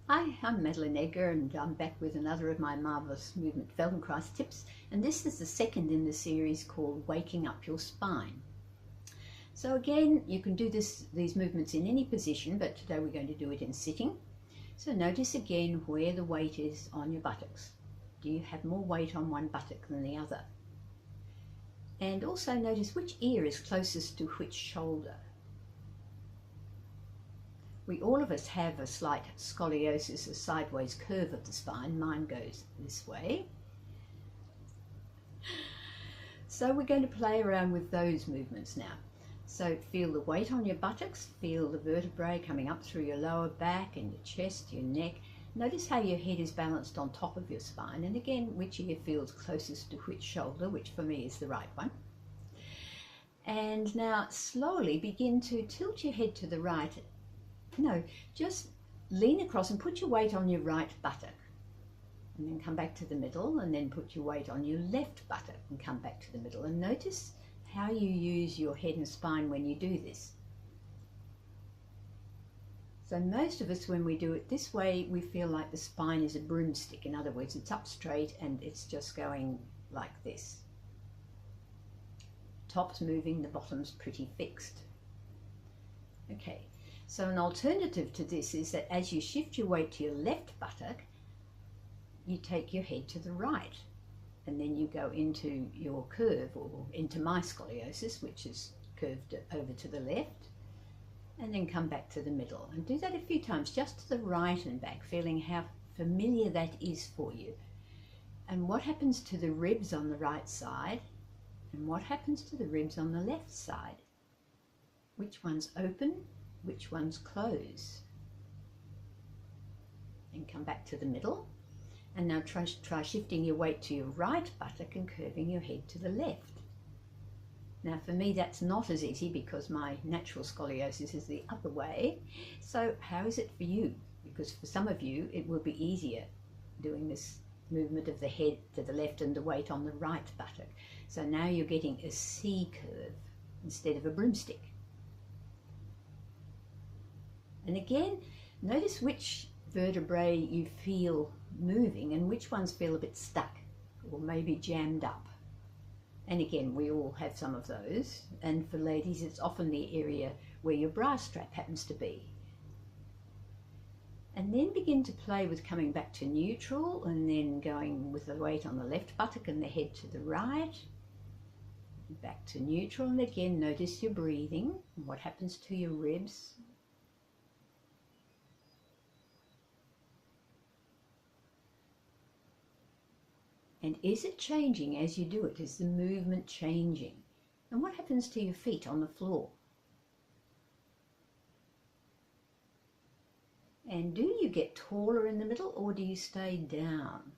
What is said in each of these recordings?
Hi, I'm Madeline Edgar and I'm back with another of my Marvellous movement Feldenkrais tips, and this is the second in the series called Waking Up Your Spine. So again, you can do these movements in any position, but today we're going to do it in sitting. So notice again where the weight is on your buttocks. Do you have more weight on one buttock than the other? And also notice which ear is closest to which shoulder. All of us have a slight scoliosis, a sideways curve of the spine. Mine goes this way. So we're going to play around with those movements now. So feel the weight on your buttocks, feel the vertebrae coming up through your lower back and your chest, your neck. Notice how your head is balanced on top of your spine, and again, which ear feels closest to which shoulder, which for me is the right one. And now slowly begin to tilt your head to the right. No, just lean across and put your weight on your right buttock, and then come back to the middle, and then put your weight on your left buttock and come back to the middle. And notice how you use your head and spine when you do this. So most of us, when we do it this way, we feel like the spine is a broomstick. In other words, it's up straight and it's just going like this. Top's moving, the bottom's pretty fixed. Okay. So an alternative to this is that as you shift your weight to your left buttock, you take your head to the right, and then you go into your curve, or into my scoliosis, which is curved over to the left, and then come back to the middle. And do that a few times, just to the right and back, feeling how familiar that is for you. And what happens to the ribs on the right side, and what happens to the ribs on the left side? Which one's open? Which ones close? And come back to the middle, and now try shifting your weight to your right buttock and curving your head to the left. Now for me that's not as easy because my natural scoliosis is the other way. So how is it for you? Because for some of you it will be easier doing this movement of the head to the left and the weight on the right buttock. So now you're getting a C curve instead of a broomstick. And again, notice which vertebrae you feel moving and which ones feel a bit stuck or maybe jammed up. And again, we all have some of those. And for ladies, it's often the area where your bra strap happens to be. And then begin to play with coming back to neutral and then going with the weight on the left buttock and the head to the right. Back to neutral, and again, notice your breathing and what happens to your ribs. And is it changing as you do it? Is the movement changing? And what happens to your feet on the floor? And do you get taller in the middle, or do you stay down?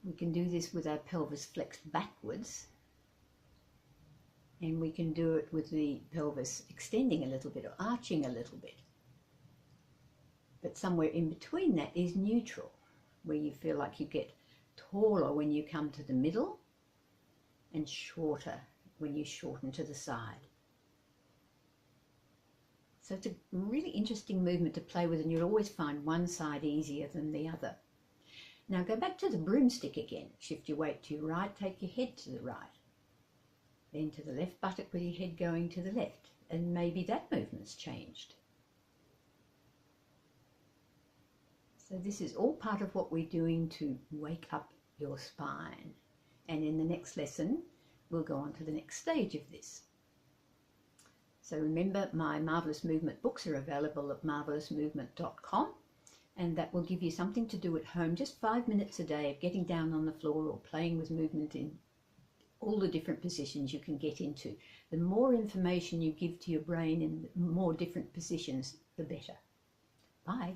We can do this with our pelvis flexed backwards. And we can do it with the pelvis extending a little bit or arching a little bit. But somewhere in between that is neutral, where you feel like you get taller when you come to the middle and shorter when you shorten to the side. So it's a really interesting movement to play with, and you'll always find one side easier than the other. Now go back to the broomstick again. Shift your weight to your right, take your head to the right. Then to the left buttock with your head going to the left. And maybe that movement's changed. So this is all part of what we're doing to wake up your spine. And in the next lesson, we'll go on to the next stage of this. So remember, my Marvellous Movement books are available at marvellousmovement.com, and that will give you something to do at home, just 5 minutes a day of getting down on the floor or playing with movement in all the different positions you can get into. The more information you give to your brain in more different positions, the better. Bye.